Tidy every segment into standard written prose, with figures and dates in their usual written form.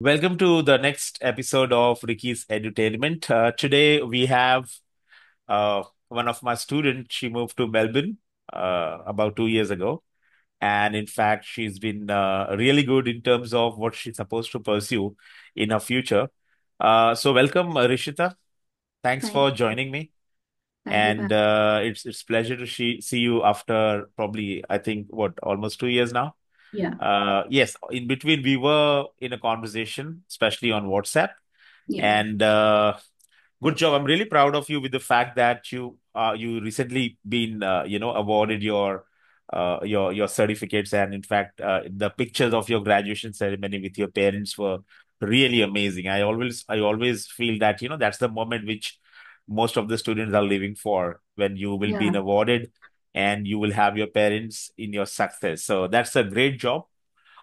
Welcome to the next episode of Ricky's Edutainment. Today we have one of my students. She moved to Melbourne about 2 years ago. And in fact, she's been really good in terms of what she's supposed to pursue in her future. So welcome, Rishita. Thanks Thank for you. joining me. Thank you for And it's pleasure to see you after probably, I think, what, almost 2 years now. yeah, Yes, in between we were in a conversation, especially on WhatsApp. yeah. And good job. I'm really proud of you with the fact that you recently been awarded your certificates, and in fact the pictures of your graduation ceremony with your parents were really amazing. I always feel that that's the moment which most of the students are living for, when you will be Yeah. awarded and you will have your parents in your success. So that's a great job.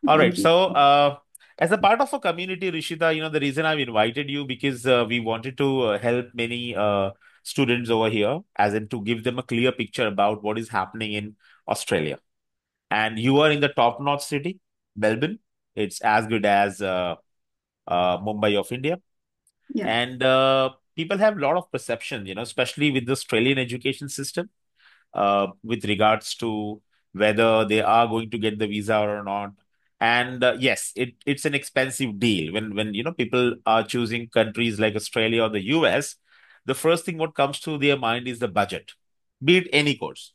All right. Thank you. So, as a part of a community, Rishita, the reason I've invited you because we wanted to help many students over here, as in to give them a clear picture about what is happening in Australia. And you are in the top-notch city, Melbourne. It's as good as Mumbai of India. Yeah. And people have a lot of perception, especially with the Australian education system, with regards to whether they are going to get the visa or not. And yes, it's an expensive deal when people are choosing countries like Australia or the US. The first thing what comes to their mind is the budget, be it any course,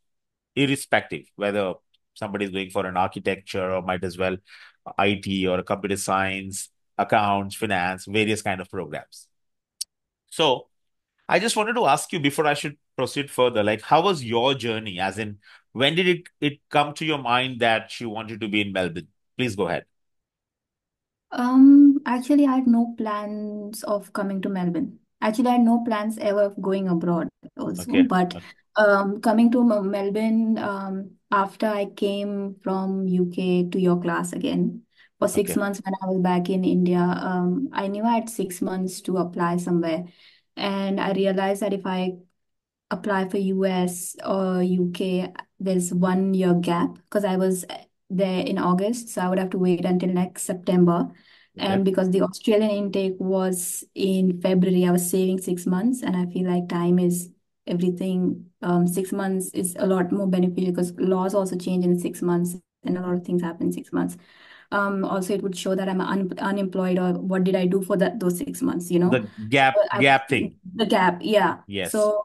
irrespective whether somebody is going for an architecture or might as well IT or computer science, accounts, finance, various kind of programs. So I just wanted to ask you before I should proceed further, like how was your journey? As in, when did it come to your mind that you wanted to be in Melbourne? Please go ahead. Actually, I had no plans of coming to Melbourne. Actually, I had no plans ever of going abroad also. Okay. But Okay. coming to Melbourne, after I came from UK to your class again for six Okay. months when I was back in India, I knew I had 6 months to apply somewhere. And I realized that if I apply for US or UK, there's 1 year gap because I was there in August, so I would have to wait until next September. Okay. And because the Australian intake was in February, I was saving 6 months, and I feel like time is everything. 6 months is a lot more beneficial because laws also change in 6 months, and a lot of things happen in 6 months. Also, it would show that I'm unemployed or what did I do for those 6 months, The So gap I, gap thing. the gap, yeah. Yes. So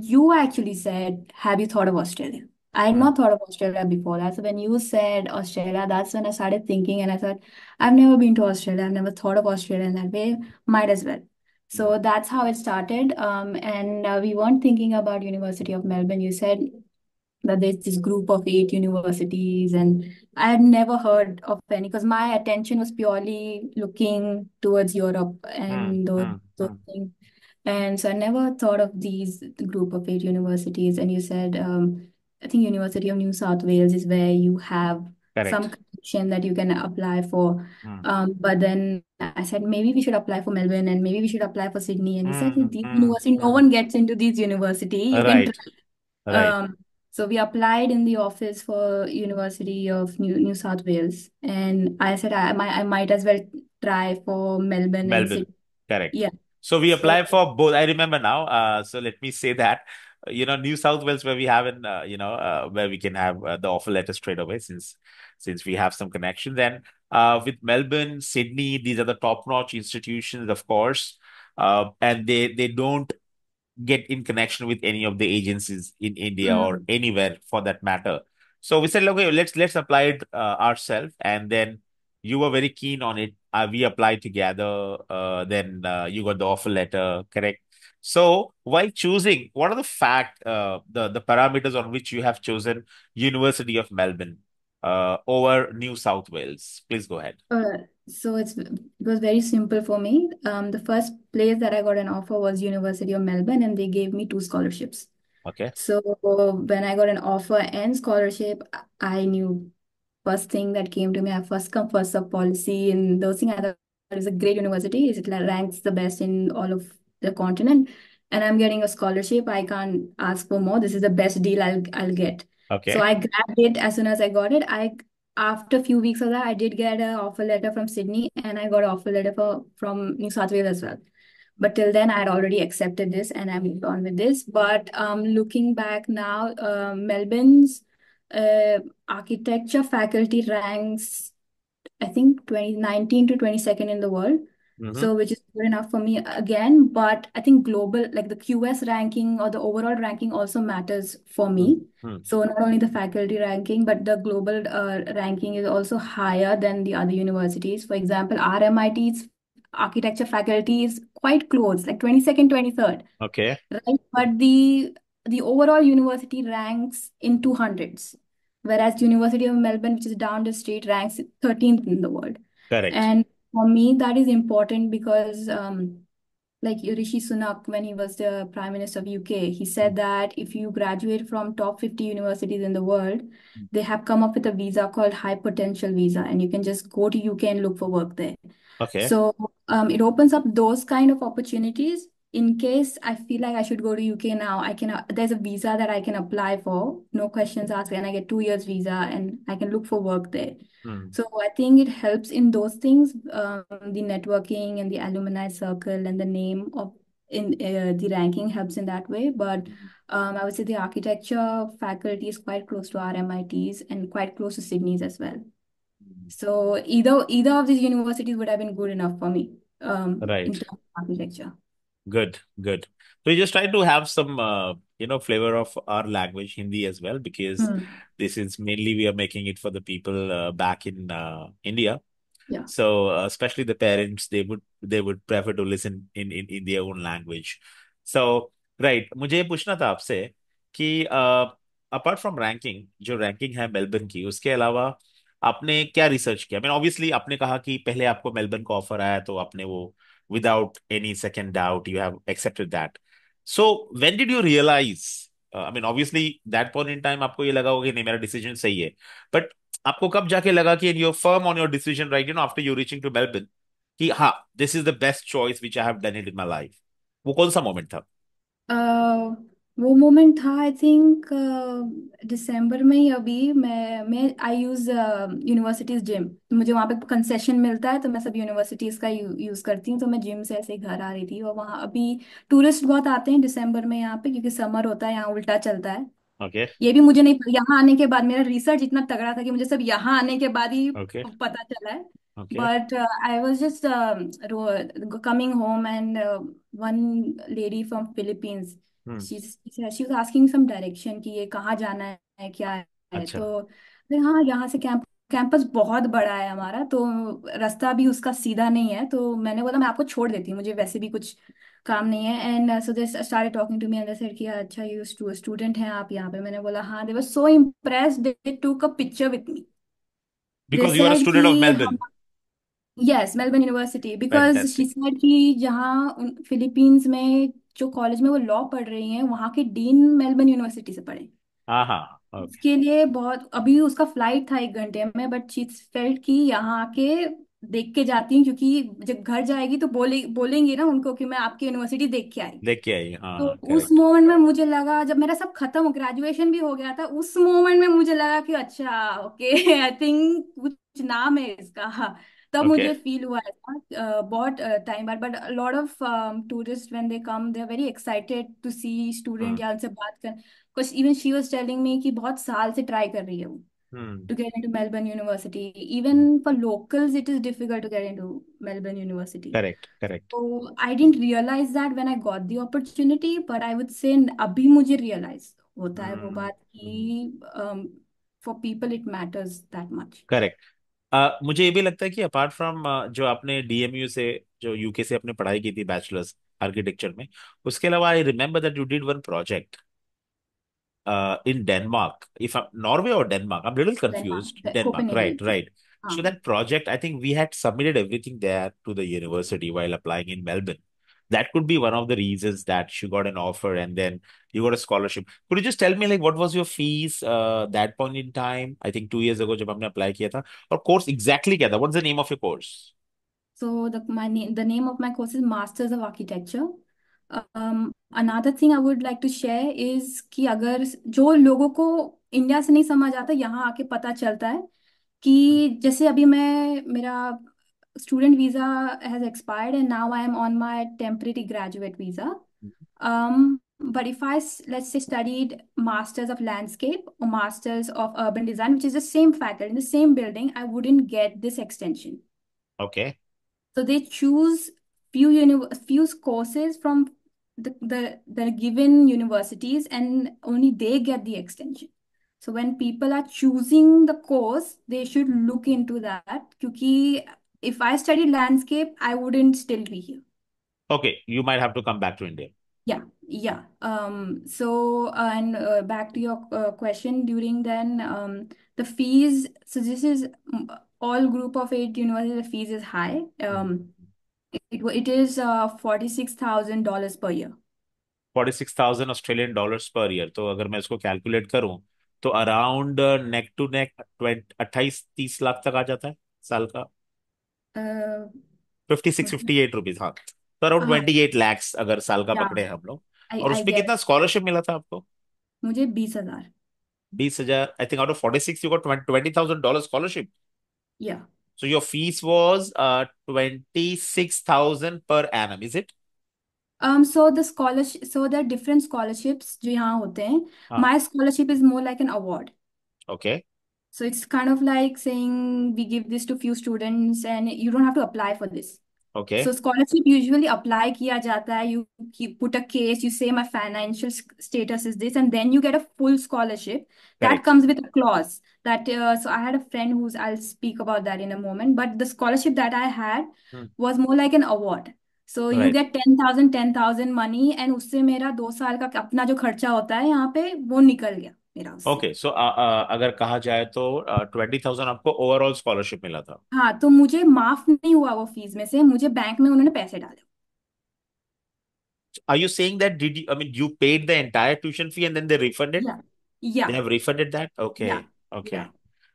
you actually said, have you thought of Australia? I had Mm, not thought of Australia before that. So when you said Australia, that's when I started thinking and I thought, I've never been to Australia. I've never thought of Australia in that way. Might as well. mm, So that's how it started. And we weren't thinking about University of Melbourne. You said that there's this group of 8 universities, and I had never heard of any because my attention was purely looking towards Europe mm, and those, mm, those mm. things. And so I never thought of these group of 8 universities. And you said, I think University of New South Wales is where you have some Correct. connection that you can apply for. Mm, But then I said maybe we should apply for Melbourne and maybe we should apply for Sydney. And you said mm, these mm, university, no mm. one gets into these university. You can try. Right. Right. Um, so we applied in the office for University of New South Wales, and I said I might as well try for Melbourne and Melbourne. Sydney. Correct. Yeah. So we So apply for both. I remember now. So let me say that, New South Wales, where we have where we can have the offer letter straight away, since we have some connections. And with Melbourne, Sydney, these are the top-notch institutions, of course. And they don't get in connection with any of the agencies in India or mm, anywhere for that matter. So we said, okay, let's apply it ourselves, and then you were very keen on it. We applied together. Then you got the offer letter, correct? So while choosing, what are the the parameters on which you have chosen University of Melbourne over New South Wales? Please go ahead. uh, so it was very simple for me. The first place that I got an offer was University of Melbourne, and they gave me two scholarships. Okay, So when I got an offer and scholarship, I knew first thing that came to me, I first come first serve policy, and those things I thought is a great university. It ranks the best in all of the continent, and I'm getting a scholarship. I can't ask for more. This is the best deal I'll get. So okay, I grabbed it as soon as I got it. I after a few weeks of that, I did get an offer letter from Sydney, and I got an offer letter from New South Wales as well. But till then, I had already accepted this and I moved on with this. But looking back now, Melbourne's uh, architecture faculty ranks, I think, 2019 to 22nd in the world. Mm-hmm. So, which is good enough for me again. But I think global, like the QS ranking or the overall ranking, also matters for me. Mm-hmm. So, not only the faculty ranking, but the global ranking is also higher than the other universities. For example, RMIT's architecture faculty is quite close, like 22nd, 23rd, Okay. right? But the overall university ranks in 200s, whereas University of Melbourne, which is down the street, ranks 13th in the world. Correct. And for me, that is important because, like Rishi Sunak, when he was the Prime Minister of UK, he said that if you graduate from top 50 universities in the world, they have come up with a visa called high potential visa, and you can just go to UK and look for work there. Okay. So it opens up those kind of opportunities. In case I feel like I should go to UK now, I can there's a visa that I can apply for, no questions asked, and I get 2 years visa and I can look for work there. Hmm. So I think it helps in those things, the networking and the alumni circle and the name of in the ranking helps in that way. But I would say the architecture faculty is quite close to RMITs and quite close to Sydney's as well. So either of these universities would have been good enough for me in Right. terms of architecture. Good, good. So we just try to have some, flavor of our language, Hindi as well, because Hmm. this is mainly we are making it for the people back in India. Yeah. So especially the parents, they would prefer to listen in their own language. So right, मुझे ये पूछना था आपसे कि apart from ranking, जो ranking है Melbourne की, उसके अलावा आपने क्या रिसर्च किया? मैं ऑब्वियसली आपने कहा कि पहले आपको मेलबर्न का ऑफर आया तो आपने वो without any second doubt you have accepted that. So when did you realize? I mean, obviously that point in time आपको ये लगा होगा कि नहीं मेरा डिसीजन सही है, बट आपको कब जाके लगा कि you're firm on your decision, right, after you reaching to Melbourne, कि हाँ this is the best choice which I have done it in my life? वो कौन सा मोमेंट था? अह, वो मोमेंट था, आई थिंक दिसंबर में ही। अभी मैं आई यूज यूनिवर्सिटीज जिम, मुझे वहाँ पे कंसेशन मिलता है तो मैं सब यूनिवर्सिटीज का यूज करती हूँ। तो मैं जिम से ऐसे ही घर आ रही थी और वहाँ अभी टूरिस्ट बहुत आते हैं दिसंबर में यहाँ पे, क्योंकि समर होता है, यहाँ उल्टा चलता है। ओके। ये भी मुझे नहीं, यहाँ आने के बाद मेरा रिसर्च इतना तगड़ा था कि मुझे सब यहाँ आने के बाद ही ओके। पता चला है। Okay. But I was just coming home and one lady from Philippines, hmm. She was asking some direction कि ये कहाँ जाना है क्या है। अच्छा। तो फिर हाँ, यहाँ से कैंपस बहुत बड़ा है हमारा, तो रास्ता भी उसका सीधा नहीं है। तो मैंने बोला मैं आपको छोड़ देती हूँ, मुझे वैसे भी कुछ काम नहीं है। And so they started talking to me and they said कि अच्छा यू स्टूडेंट हैं आप यहाँ पे? मैंने बोला हाँ। दे वर सो impressed, they took a picture with me. They because you are a said student of कि Melbourne. Hmm, yes, Melbourne university, because she fantastic. Said कि जहाँ फिलीपींस में जो कॉलेज में वो लॉ पढ़ रही हैं, वहाँ के डीन मेलबर्न यूनिवर्सिटी से पढ़े। हाँ हाँ। ओके। उसके लिए बहुत, अभी उसका फ्लाइट था 1 घंटे में, बट शी फेल्ट कि यहाँ आके देख के जाती हूँ, क्योंकि जब घर जाएगी तो बोलेंगी ना उनको कि मैं आपकी यूनिवर्सिटी देख के आई। देख के आई, तो हाँ उस करेक्ट। मोमेंट में मुझे लगा, जब मेरा सब खत्म, ग्रेजुएशन भी हो गया था, उस मोमेंट में मुझे लगा कि अच्छा ओके आई थिंक कुछ नाम है इसका। तब ओके। मुझे फील हुआ ऐसा बहुत टाइम बाद। But lot of tourist when they come, they are very excited to see student, हाँ। या उनसे बात कर। कुछ even she was telling me कि बहुत साल से ट्राई कर रही है वो hmm. to get into Melbourne University. Even for locals, it is difficult to get into Melbourne University. Correct, correct. So I didn't realize that when I got the opportunity, but I would say अभी मुझे realize होता है वो बात कि for people it matters that much. Correct. मुझे ये भी लगता है कि अपार्ट फ्रॉम जो आपने डीएमयू से, जो यूके से आपने पढ़ाई की थी बैचलर्स आर्किटेक्चर में, उसके अलावा I remember that you did one project in Denmark. If I'm Norway or Denmark, I'm a little Denmark, confused. Denmark, right, Copenhagen. right. So हाँ. that project, I think we had submitted everything there to the university while applying in Melbourne. That could be one of the reasons that you got an offer and then you got a scholarship. Could you just tell me like what was your fees that point in time? I think 2 years ago जब हमने apply किया था, और course exactly क्या था? What's the name of your course? So the name of my course is Masters of Architecture. Another thing I would like to share is कि अगर जो लोगों को इंडिया से नहीं समझ आता, यहाँ आके पता चलता है कि जैसे अभी मैं मेरा student visa has expired and now I am on my temporary graduate visa. But if let's say studied masters of landscape or masters of urban design, which is the same faculty in the same building, I wouldn't get this extension. Okay. So they choose few courses from the given universities, and only they get the extension. So when people are choosing the course, they should look into that. Because if I studied landscape, I wouldn't still be here. Okay. You might have to come back to India. Yeah, yeah. So, and back to your question, during then, the fees, so this is all group of eight universities, the fees is high. It is $46,000 per year. 46,000 Australian dollars per year, तो अगर मैं इसको calculate करूं तो around neck to neck 28-30 lakh तक आ जाता है साल का। Uh, 56-58 रुपीज, हाँ। तो अराउंड uh, 28 लैक्स अगर साल का yeah, पकड़े हम लोग। और I उसमें get. कितना स्कॉलरशिप मिला था आपको? मुझे 20,000. 20,000। I think out of 46 you got $20,000 scholarship. Yeah. So your fees was 26,000 per annum, is it? So the scholarship, so there are different scholarships जो यहाँ होते हैं. हाँ। My scholarship is more like an award. Okay. So it's kind of like saying we give this to few students and you don't have to apply for this. Okay. So scholarship usually apply किया जाता है. You put a case, you say my financial status is this, and then you get a full scholarship. That correct. comes with a clause that. So I had a friend who's. I'll speak about that in a moment. But the scholarship that I had was more like an award. So you right. get 10,000 money, and उससे मेरा 2 साल का अपना जो खर्चा होता है यहाँ पे वो निकल गया मेरा उससे. ओके। सो अगर कहा जाए तो 20,000 आपको ओवरऑल स्कॉलरशिप मिला था। हाँ, तो मुझे माफ नहीं हुआ वो फीस में से, मुझे बैंक में उन्होंने पैसे डाले. Are you saying that did you, I mean, you paid the entire tuition fee and then they refunded? या They या have refunded that? Yeah, Okay. yeah. Okay.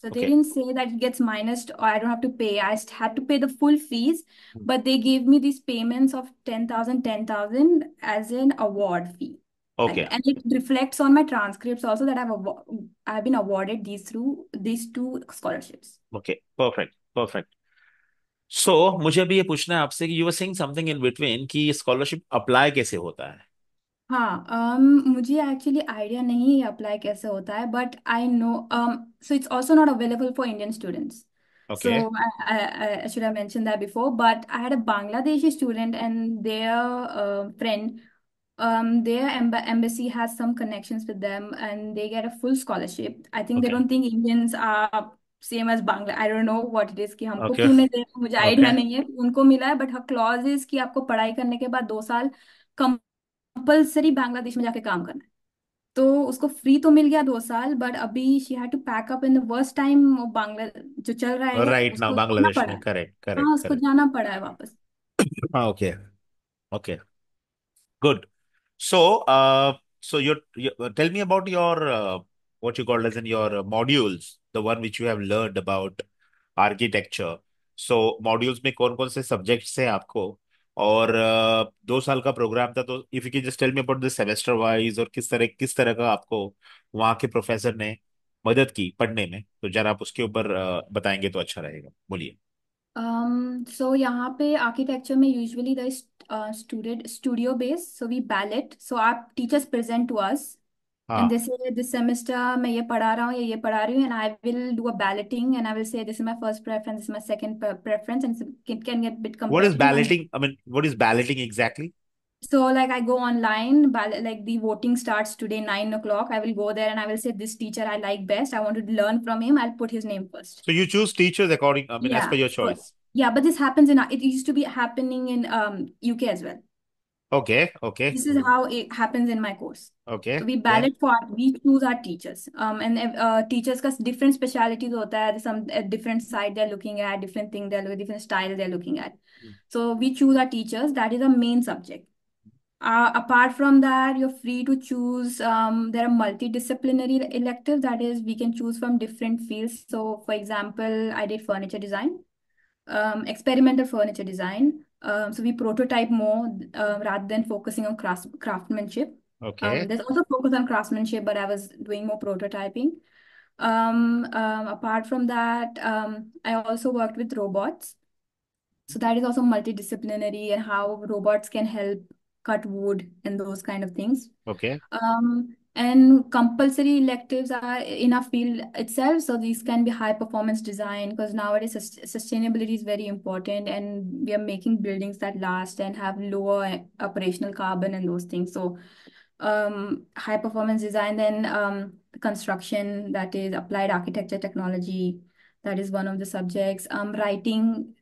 So they Okay. didn't say that it gets minus or I don't have to pay. Had to pay the full fees, Hmm. but they gave me these payments of 10,000 as an award fee. Like Okay. that. And it reflects on my transcripts also that I've been awarded these two scholarships. Okay. Perfect. Perfect. So मुझे अभी ये पूछना है आपसे कि you were saying something in between कि scholarship apply कैसे होता है? हाँ. मुझे एक्चुअली आइडिया नहीं है अप्लाई कैसे होता है, but I know. So it's also not available for Indian students. So Okay. I should have mentioned that before, but I had a Bangladeshi student and their friend. Their embassy has some connections with them, and they get a full scholarship. I think they Okay. don't think Indians are same as Bangla. I don't know what it is कि हमको Okay. क्यों नहीं दे रहे, मुझे idea Okay. नहीं है. उनको मिला है, but her clause is कि आपको पढ़ाई करने के बाद 2 साल कंपल्सरी बांग्लादेश में जाके काम करना है. तो उसको फ्री तो मिल गया 2 साल, बट अभी she had to pack up in the worst time. Bangla जो चल रहा है राइट नाउ उसको जाना बांग्लादेश पड़ा में, है. करेक्ट हाँ, करेक्ट उसको करेक्ट। जाना पड़ा है वापस. हाँ। Okay. Okay. Good. So, so tell me about your what you called as in your modules, the one which you have learned about architecture. So, modules में कौन कौन से subjects हैं आपको? और 2 साल का प्रोग्राम था, तो if you can just tell me about the semester wise और किस तरह का आपको वहाँ के प्रोफेसर ने मदद की पढ़ने में, तो जरा आप उसके ऊपर बताएंगे तो अच्छा रहेगा, बोलिए। So यहाँ पे आर्किटेक्चर में usually the student studio based, so we ballot. So आप teachers present to us and हाँ। जैसे दिस सेमेस्टर मैं ये पढ़ा रहा हूँ या ये पढ़ा रही हूँ, and I will do a balloting and I will say this is my first preference, this is my second preference, and can get bit What is competitive. And balloting? I mean, what is balloting exactly? so, like, I go online, like the voting starts today, 9 o'clock. I will go there and I will say, this teacher I like best. I want to learn from him. I'll put his name first. So you choose teachers according, I mean, as per Yeah. your So, choice. yeah, but this happens it used to be happening in UK as well. Okay, okay, This is how it happens in my course. So okay, we yeah. ballot for, we choose our teachers. And teachers का different specialities होता है. Some different side they're looking at, different thing they're looking, different style they're looking at. So we choose our teachers. That is a main subject. Apart from that, you're free to choose. There are multidisciplinary electives. That is, we can choose from different fields. So, for example, I did furniture design, experimental furniture design. So we prototype more rather than focusing on craftsmanship. Okay. There's also focus on craftsmanship, but I was doing more prototyping. Apart from that, I also worked with robots. So that is also multidisciplinary and how robots can help cut wood and those kind of things. Okay. And compulsory electives are in our field itself. So these can be high performance design because nowadays sustainability is very important and we are making buildings that last and have lower operational carbon and those things. So high performance design, then construction, that is applied architecture technology, that is one of the subjects. Writing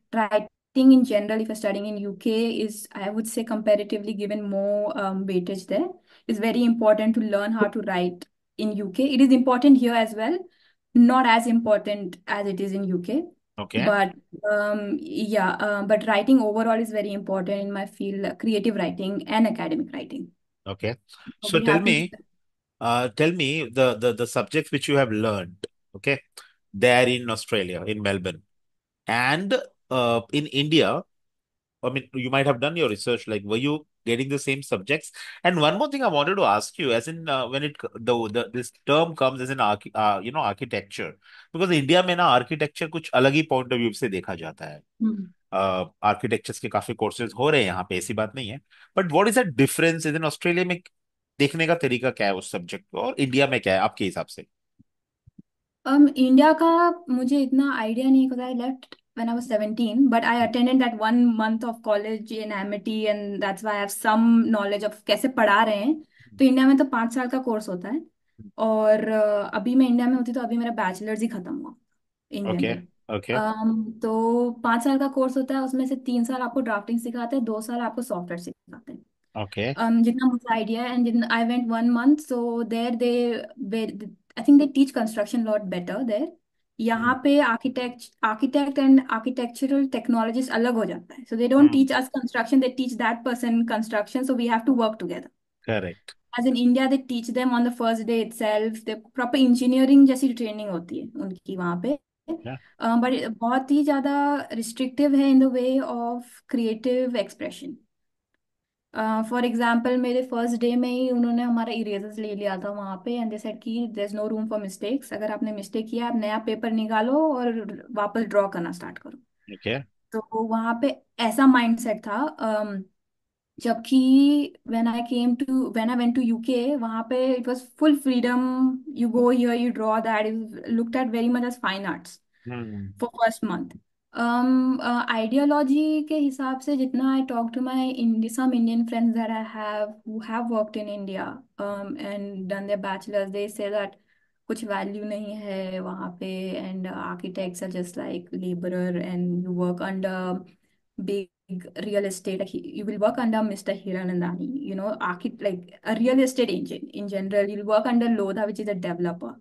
in general, if you're studying in UK, is, I would say, comparatively given more weightage there. It's very important to learn how to write in UK. It is important here as well, not as important as it is in UK. Okay. But yeah, but writing overall is very important in my field, creative writing and academic writing. Okay. So So we have to. tell me the subjects which you have learned, okay, there in Australia, in Melbourne, and in India. I mean, you might have done your research. Like, were you getting the same subjects? And one more thing I wanted to ask you, as in when the this term comes as in architecture, because India में ना architecture कुछ अलग ही point of view से देखा जाता है. Hmm. Architectures के काफी कोर्सेज हो रहे हैं यहाँ पे, ऐसी बात नहीं है. But what is the difference in Australia में? देखने का तरीका क्या है उस सब्जेक्ट को, और इंडिया में क्या है आपके हिसाब से? इंडिया का मुझे इतना आइडिया नहीं, because I left when I was 17, but I attended that 1 month of college in Amity and that's why I have some knowledge of कैसे पढ़ा रहे हैं. तो इंडिया में तो 5 साल का कोर्स होता है. और अभी मैं इंडिया में होती तो अभी मेरा बैचलर्स ही खत्म हुआ इन ओके. जनरल. ओके. तो 5 साल का कोर्स होता है, उसमें से 3 साल आपको ड्राफ्टिंग सिखाते हैं, 2 साल आपको सॉफ्टवेयर सिखाते हैं. ओके. जितना मुझे आइडिया है, एंड जितना I went 1 month, so there they I think they teach construction lot better there. यहाँ पे आर्किटेक्ट एंड आर्किटेक्चरल टेक्नोलॉजिस्ट अलग हो जाता है. So they don't teach us construction, they teach that person construction, so we have to work together. Correct. As in India they teach them on the first day itself, they proper engineering जैसी training होती है उनकी वहाँ पे. But बहुत ही ज्यादा restrictive है in the way of creative expression. For example मेरे फर्स्ट डे में ही उन्होंने हमारा इरेजर्स ले लिया था वहाँ पे, एंड दे सेड कि there is no room for mistakes. अगर आपने मिस्टेक किया, आप नया पेपर निकालो और वापस ड्रॉ करना स्टार्ट करो. ओके. तो वहाँ पे ऐसा माइंडसेट था. जबकि when I went to UK, वहाँ पे it was full freedom. You go here, you draw, that is looked at very much as fine arts hmm. for first month. Ideology के हिसाब से, जितना I talk to my some Indian friends that I have who have worked in India and done their bachelors, they say that कुछ value नहीं है वहाँ पे, and architects are just like laborer and you work under big real estate. Like you will work under Mr. Hiranandani, like a real estate agent in general. You'll work under Lodha, which is a developer.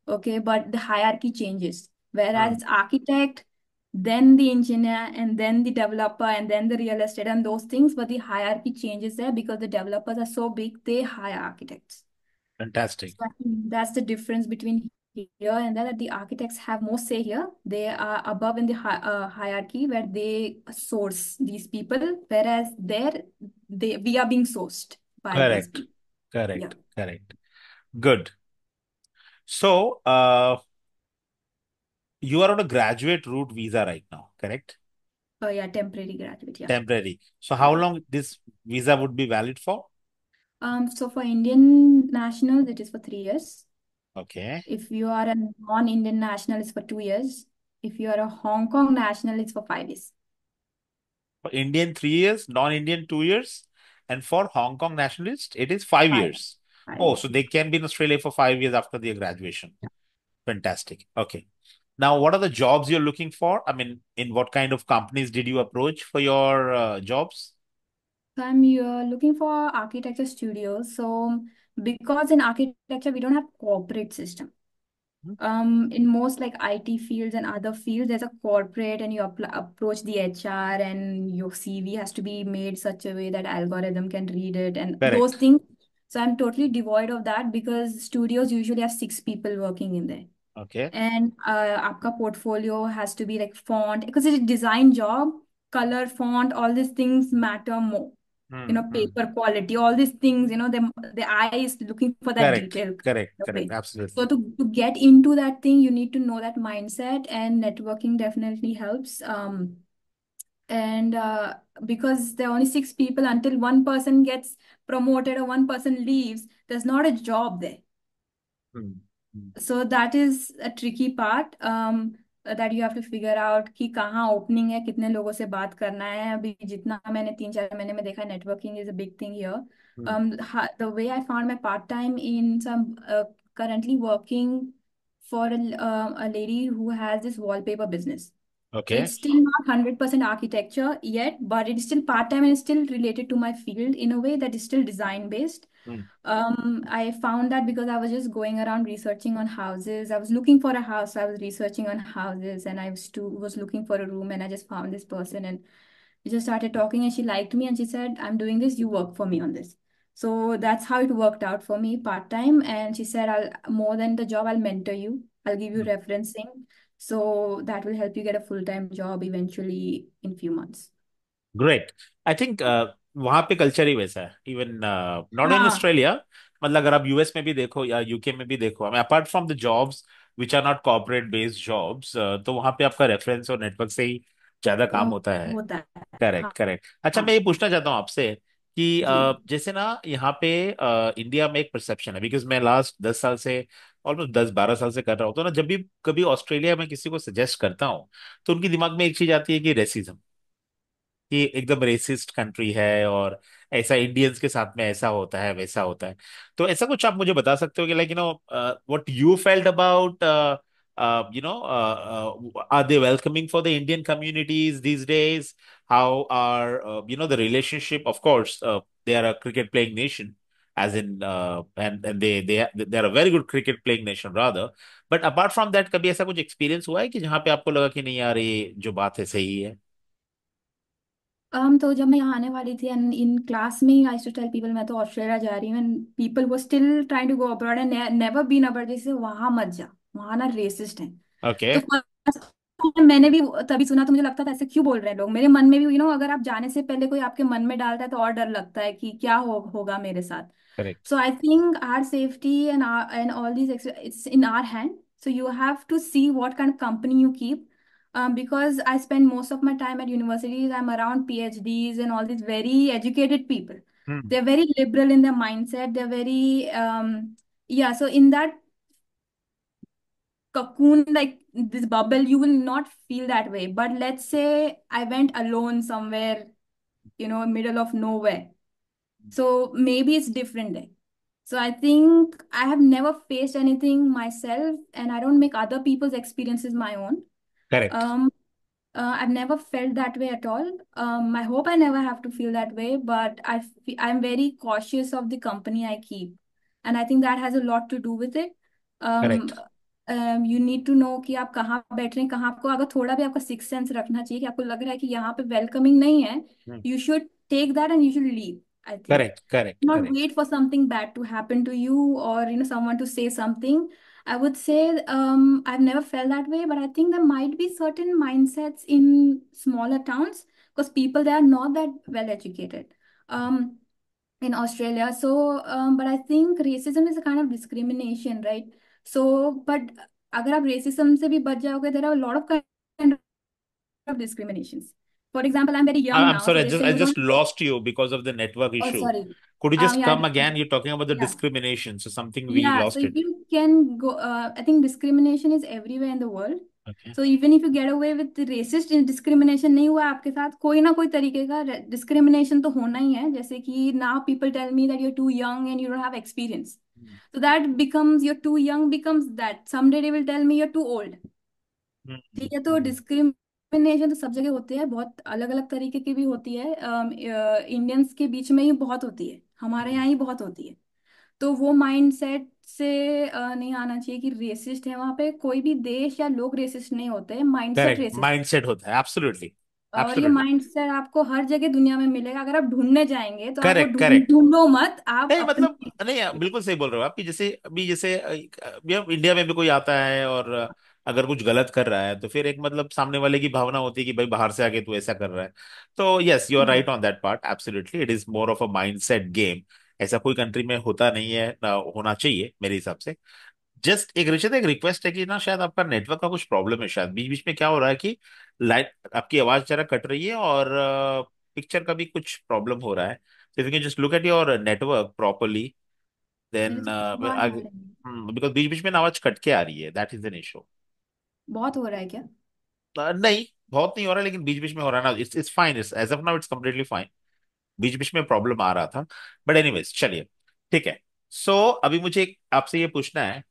Okay, but the hierarchy changes. Whereas it's architect, then the engineer, and then the developer, and then the real estate and those things. But the hierarchy changes there because the developers are so big, they hire architects. Fantastic. So I think that's the difference between here and there, that the architects have more say here. They are above in the hierarchy where they source these people, whereas there we are being sourced by these correct. people. Yeah. Correct. Correct. Good. So you are on a graduate route visa right now, correct? Oh yeah, temporary graduate. Yeah. Temporary. So how Yeah. long this visa would be valid for? So for Indian nationals, it is for 3 years. Okay. If you are a non-Indian national, it's for 2 years. If you are a Hong Kong national, it's for 5 years. For Indian 3 years, non-Indian 2 years, and for Hong Kong nationalists, it is five Five, years. five Oh, years. so they can be in Australia for 5 years after their graduation. Fantastic. Okay. Now, what are the jobs you're looking for? I mean, in what kind of companies did you approach for your jobs? So I'm looking for architecture studios. So because in architecture we don't have corporate system. Hmm. In most like IT fields and other fields, there's a corporate, and you approach the HR, and your CV has to be made such a way that algorithm can read it and those Correct. things. So I'm totally devoid of that because studios usually have 6 people working in there. Okay. And आपका portfolio has to be like font, because it's a design job. Color, font, all these things matter more. Hmm. paper quality, all these things, the eye is looking for that Correct, detail. correct, correct. Okay. So Absolutely. to get into that thing, you need to know that mindset, and networking definitely helps. And because there are only six people, until one person gets promoted or one person leaves, there's not a job there. Hmm. Hmm. So that is a tricky part, that you have to figure out कि कहाँ opening है, कितने लोगों से बात करना है। अभी जितना मैंने 3-4 महीने में देखा, networking is a big thing here. Hmm. The way I found my part time in some, currently working for a lady who has this wallpaper business. So Okay. it's still not 100% architecture yet, but it's still part time and it's still related to my field in a way that is still design based. Hmm. I found that because I was just going around researching on houses. I was looking for a house, so I was researching on houses, and was looking for a room, and I just found this person, and we just started talking, and she liked me, and she said, "I'm doing this. You work for me on this." So that's how it worked out for me part time. And she said, "I'll more than the job, I'll mentor you. I'll give you Hmm. referencing, so that will help you get a full time job eventually in few months." Great. I think वहां पे culture ही वैसा है, even not in हाँ. Australia. मतलब अगर आप US में भी देखो या यूके में भी देखो, I apart from the jobs which are not corporate based jobs, तो वहां पे आपका रेफरेंस और नेटवर्क से ही ज्यादा काम होता है. होता है. करेक्ट, हाँ. करेक्ट. अच्छा, हाँ मैं ये पूछना चाहता हूँ आपसे कि जी. जैसे ना यहाँ पे इंडिया में एक परसेप्शन है, बिकॉज मैं लास्ट 10 साल से, ऑलमोस्ट 10-12 साल से कर रहा हूँ, तो ना जब भी कभी ऑस्ट्रेलिया में किसी को सजेस्ट करता हूँ, तो उनके दिमाग में एक चीज आती है कि रेसिज्म, कि एकदम रेसिस्ट कंट्री है, और ऐसा इंडियंस के साथ में ऐसा होता है वैसा होता है. तो ऐसा कुछ आप मुझे बता सकते हो कि like what you felt about, are they welcoming for the Indian communities these days? How are the relationship? Of course, they are a cricket playing nation, as in and they are a very good cricket playing nation rather. But apart from that, कभी ऐसा कुछ experience हुआ है कि जहाँ पे आपको लगा कि नहीं यार, ये जो बात है सही है? तो जब मैं यहाँ आने वाली थी, एंड इन क्लास में आई टू टेल पीपल मैं तो ऑस्ट्रेलिया जा रही हूँ, एंड पीपल वो still trying to go abroad and never been abroad, जैसे वहां मत जा, वहां ना रेसिस्ट है. ओके. तो first मैंने भी तभी सुना तो मुझे लगता था ऐसे क्यों बोल रहे हैं लोग. मेरे मन में भी अगर आप जाने से पहले कोई आपके मन में डालता है तो और डर लगता है कि क्या होगा मेरे साथ. Correct. So I think our safety and all these it's in our hand. So you have to see what kind of company you keep. Because I spend most of my time at universities, I'm around PhDs and all these very educated people. Hmm. They're very liberal in their mindset. They're very yeah. So in that cocoon, like this bubble, you will not feel that way. But let's say I went alone somewhere, middle of nowhere. So maybe it's different there. So I think I have never faced anything myself, and I don't make other people's experiences my own. Correct. Um, I've never felt that way at all. I hope I never have to feel that way, but I'm very cautious of the company I keep, and I think that has a lot to do with it. Correct. Um, you need to know कि आप कहाँ बैठ रहे हैं, कहाँ आपको अगर थोड़ा भी आपका सिक्स सेंस रखना चाहिए कि आपको लग रहा है कि यहाँ पे वेलकमिंग नहीं है, you should take that and you should leave. I think correct. Correct. not correct. wait for something bad to happen to you, or someone to say something. I would say I've never felt that way, but I think there might be certain mindsets in smaller towns because people there are not that well educated in Australia. So but I think racism is a kind of discrimination, right? So but अगर आप racism से भी बच जाओगे, there are a lot of kind of discriminations. For example, I'm very young I'm now, sorry, so I let's just say I you just don't know. lost you because of the network Oh, issue. sorry. Could you just Yeah, come again? You're talking about the yeah. discrimination, so something we Yeah, so lost if it. you can go, I think discrimination is everywhere in the world. Okay. So even if you get away with the racist discrimination नहीं हुआ आपके साथ, कोई ना कोई तरीके का discrimination तो होना ही है. जैसे कि now people tell me that you're too young and you don't have experience. Hmm. So that becomes you're too young becomes that. Someday they will tell me you're too old. Hmm. ठीक है, तो Hmm. Discrimination तो सब जगह होती है, बहुत अलग अलग तरीके की भी होती है. इंडियंस के बीच में ही बहुत होती है, हमारे Hmm. यहाँ ही बहुत होती है. तो वो माइंडसेट से नहीं आना चाहिए कि रेसिस्ट है. वहां पे कोई भी देश या लोग रेसिस्ट नहीं होते, माइंडसेट करेक्ट, रेसिस्ट. माइंडसेट होता है. एब्सोल्युटली. और ये एब्सोल्युटली. माइंडसेट आपको हर जगह दुनिया में मिलेगा. अगर आप ढूंढने जाएंगे तो आप वो करेक्ट, करेक्ट. ढूंढो मत, आप नहीं मतलब, अपने. नहीं, बिल्कुल सही बोल रहे हो आप कि जैसे अभी जैसे इंडिया में भी कोई आता है और अगर कुछ गलत कर रहा है तो फिर एक मतलब सामने वाले की भावना होती है कि भाई बाहर से आके तू ऐसा कर रहा है। तो yes, you are hmm. Right on that part, absolutely it is more of a mindset game. ऐसा कोई कंट्री में होता नहीं है, ना होना चाहिए मेरे हिसाब से। जस्ट एक रिश्ते एक रिक्वेस्ट है कि ना, शायद आपका नेटवर्क का कुछ प्रॉब्लम है, शायद बीच बीच में क्या हो रहा है कि लाइट आपकी आवाज जरा कट रही है, और पिक्चर का भी कुछ प्रॉब्लम हो रहा है। If you can just look at your network properly, मेरे देन तो बात आ रही है। बिकॉज बीच बीच में ना आवाज कट के आ रही है, दैट इज एन इशू। बहुत हो रहा है क्या? नहीं, बहुत नहीं हो रहा, लेकिन बीच बीच में हो रहा है ना, it's it's fine, it's as of now it's completely fine. बीच बीच में प्रॉब्लम आ रहा था, बट एनीवेज चलिए, ठीक है। सो अभी मुझे आपसे ये पूछना है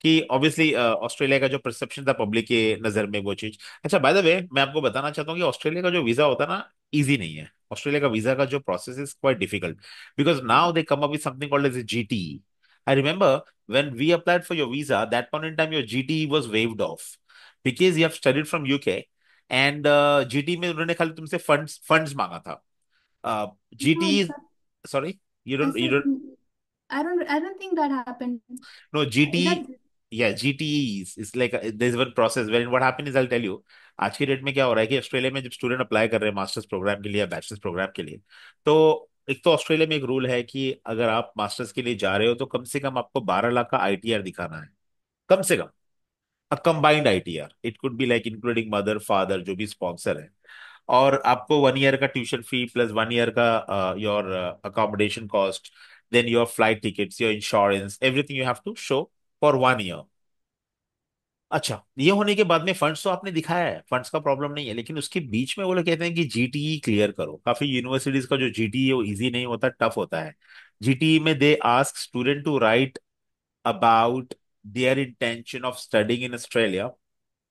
कि ऑब्वियसली ऑस्ट्रेलिया का जो परसेप्शन था पब्लिक के नजर में, वो चीज। अच्छा, बाय द वे, मैं आपको बताना चाहता हूँ कि ऑस्ट्रेलिया का जो वीजा होता है ना, इजी नहीं है। ऑस्ट्रेलिया का वीजा का जो process is quite difficult, because now they come up with something called as GTE. I remember when we applied for your visa, that point in time your GTE was waived off because you have studied from UK. And GTE में उन्होंने खाली तुमसे funds मांगा था। No, GTE, sorry, ऐसे you don't I don't think that happened. No, Is that? GT, yeah, GTE is like there's one process wherein what happened is I'll tell you। आज की date में क्या हो रहा है कि ऑस्ट्रेलिया में जब स्टूडेंट अप्लाई कर रहे हैं मास्टर्स प्रोग्राम के लिए या बैचलर्स प्रोग्राम के लिए, तो एक तो ऑस्ट्रेलिया में एक रूल है कि अगर आप मास्टर्स के लिए जा रहे हो तो कम से कम आपको 12 लाख का आईटीआर दिखाना है, कम से कम। A combined ITR, it could be like including mother father जो भी स्पॉन्सर है। और आपको 1 ईयर का ट्यूशन फी प्लस 1 ईयर का your accommodation cost, then your flight tickets, your insurance, everything you have to show for 1 year. अच्छा, ये होने के बाद में फंड्स तो आपने दिखाया है, फंड्स का प्रॉब्लम नहीं है, लेकिन उसके बीच में वो लोग कहते हैं कि जीटीई क्लियर करो। काफी यूनिवर्सिटीज का जो जीटीई है वो इजी नहीं होता, टफ होता है। जीटीई में they ask student to write about their intention of studying in Australia,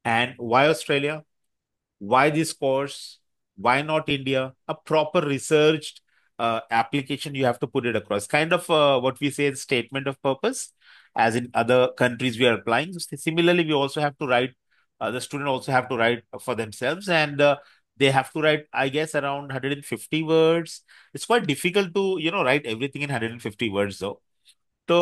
and why Australia, why this course, why not India, a proper researched application you have to put it across, kind of what we say is statement of purpose, as in other countries we are applying. So similarly, we also have to write, the student also have to write for themselves, and they have to write, I guess, around 150 words. It's quite difficult to, write everything in 150 words though। तो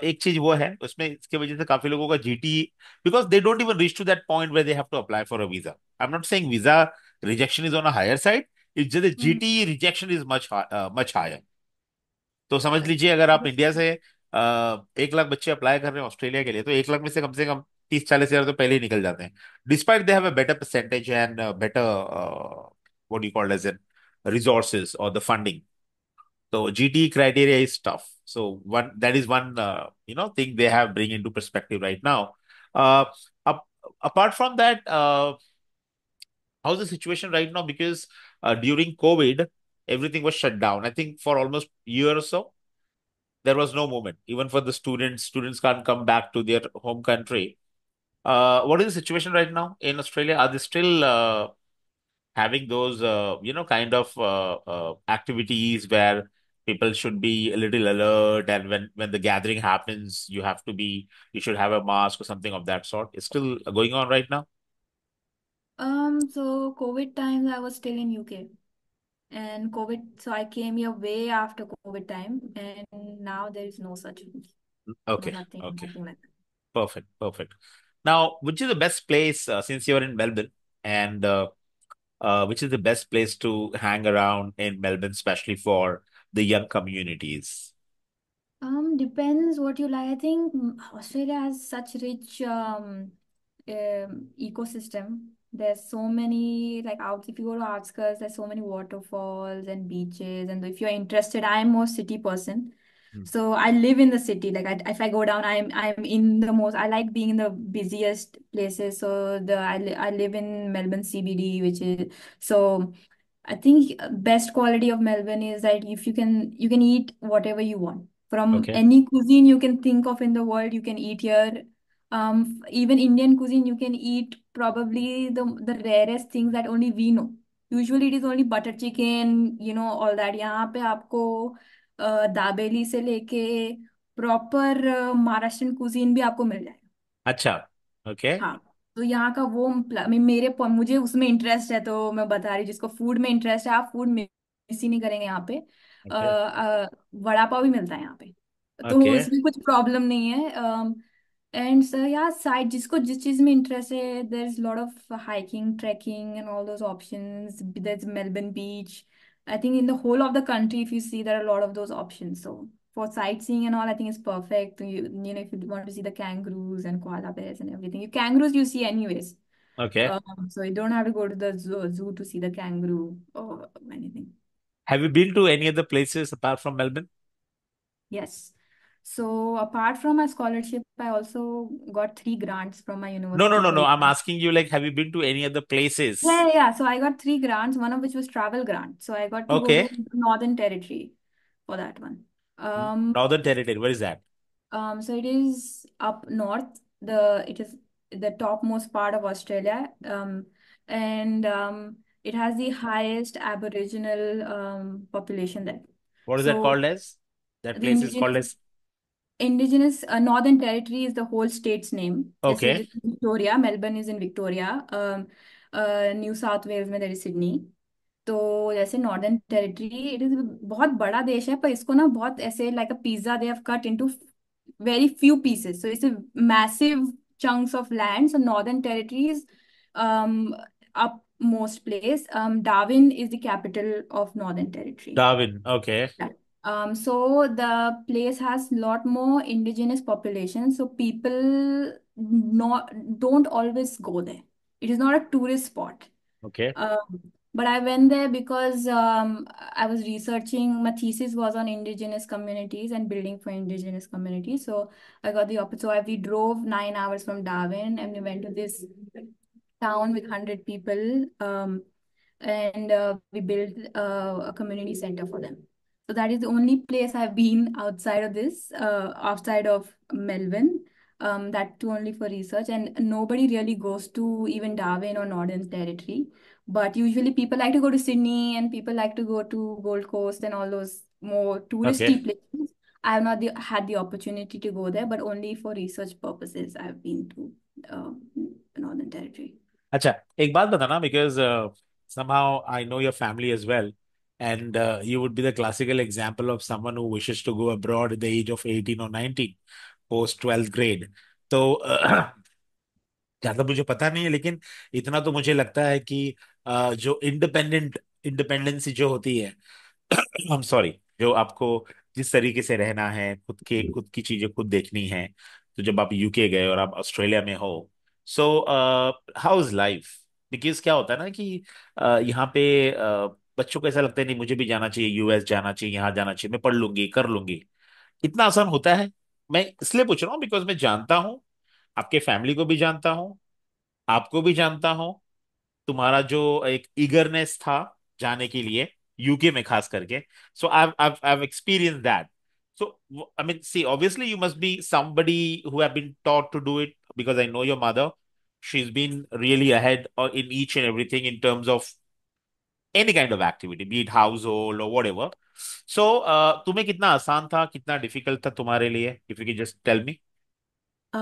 एक चीज वो है उसमें, इसके वजह से काफी लोगों का GT, because they don't even reach to that point where they have to apply for a visa. I am not saying visa rejection is on a higher side, it's just hmm. GT rejection is much higher. तो समझ लीजिए, अगर आप India से 1 लाख बच्चे apply कर रहे हैं ऑस्ट्रेलिया के लिए, तो 1 लाख में से कम 30-40 हजार तो पहले ही निकल जाते हैं, despite they have a better percentage and better what you called as an resources और the funding. So GT criteria is tough. So that is one thing they have bring into perspective right now. Uh, ap- Apart from that, how's the situation right now? Because during COVID, everything was shut down. I think for almost year or so, there was no movement. Even for the students, students can't come back to their home country. What is the situation right now in Australia? Are they still having those kind of activities where people should be a little alert, and when the gathering happens you should have a mask or something of that sort? It's still going on right now? So COVID times I was still in UK, and so I came here way after COVID time, and now there is no such rules. No, Okay, nothing, okay, nothing like that. perfect, perfect. Now, which is the best place, since you're in Melbourne, and which is the best place to hang around in Melbourne, especially for the young communities? Depends what you like. I think Australia has such rich ecosystem. There's so many like out. If you go to outskirts, there's so many waterfalls and beaches. And if you're interested, I'm more city person, Hmm. so I live in the city. Like if I go down, I'm in the most. I like being in the busiest places. So I live in Melbourne CBD, which is so. I think best quality of Melbourne is that if you can eat whatever you want from Okay. any cuisine you can think of in the world, you can eat here. Even Indian cuisine you can eat probably the rarest things that only we know. Usually it is only butter chicken, all that. यहाँ पे आपको दाबेली से लेके proper Maharashtrian cuisine भी आपको मिल जाएगा। अच्छा। Okay. हाँ। तो यहाँ का वो मुझे उसमें इंटरेस्ट है, तो मैं बता रही हूँ जिसको फूड में इंटरेस्ट है, आप फूड मिस ही नहीं करेंगे यहाँ पे। वड़ा पाव भी मिलता है यहाँ पे, तो ओके। उसमें कुछ प्रॉब्लम नहीं है। And so yeah, side जिसको जिस चीज में interest है, there's a lot of hiking, trekking, and all those options. There's Melbourne Beach. I think in the whole of the country, if you see, there are a lot of those options. So for sightseeing and all, I think it's perfect. You know, if you want to see the kangaroos and koala bears and everything, you kangaroos you see anyways. Okay. So you don't have to go to the zoo to see the kangaroo or anything. Have you been to any other places apart from Melbourne? Yes. So apart from my scholarship, I also got 3 grants from my No, no, university no, for no. it. I'm asking you, like, have you been to any other places? Yeah. So I got 3 grants, one of which was travel grant. So I got to go Okay. to Northern Territory for that one. Um, Northern Territory. Where is that? so it is up north. It is the topmost part of Australia. And it has the highest Aboriginal population there. What is that So called as? That the place is called indigenous as. Indigenous Northern Territory is the whole state's name. This is Okay. Victoria. Melbourne is in Victoria. New South Wales में there is Sydney. तो जैसे northern territory it is बहुत बड़ा देश है, पर इसको ना बहुत ऐसे like a pizza they have cut into very few pieces, so it's massive chunks of land. So Northern Territory is upmost place. Darwin is the capital of Northern Territory. Darwin. Okay. Yeah. So the place has a lot more indigenous population, so people not don't always go there. It is not a tourist spot. Okay. But I went there because I was researching. My thesis was on indigenous communities and building for indigenous communities. So I got the opportunity. We drove 9 hours from Darwin and we went to this town with 100 people. And we built a community center for them. So that is the only place I've been outside of this, outside of Melbourne. That too only for research, and nobody really goes to even Darwin or Northern Territory. But usually people like to go to Sydney and people like to go to Gold Coast and all those more Okay. touristy places. I have not had the opportunity to go there, but only for research purposes I've been to Northern Territory. अच्छा एक बात बताना because somehow I know your family as well and you would be the classical example of someone who wishes to go abroad at the age of 18 or 19 post 12th grade. तो ज्यादा मुझे पता नहीं है लेकिन इतना तो मुझे लगता है कि जो इंडिपेंडेंसी जो होती है I'm सॉरी, जो आपको जिस तरीके से रहना है, खुद की चीजें खुद देखनी है, तो जब आप यूके गए और आप ऑस्ट्रेलिया में हो, so how is life? Because क्या होता है ना कि यहाँ पे बच्चों को ऐसा लगता है नहीं मुझे भी जाना चाहिए, यूएस जाना चाहिए, यहाँ जाना चाहिए, मैं पढ़ लूंगी कर लूंगी। इतना आसान होता है? मैं इसलिए पूछ रहा हूँ बिकॉज मैं जानता हूँ, आपके फैमिली को भी जानता हूँ, आपको भी जानता हूँ, तुम्हारा जो एक ईगरनेस था जाने के लिए यूके में खास करके। सो I've experienced that. So I mean, see, obviously you must be somebody who have been taught to do it because I know your mother. She's been really ahead in each and everything in terms of any kind of activity, be it household or whatever. So तुम्हें कितना आसान था, कितना difficult था तुम्हारे लिए? If you can just tell me. अ,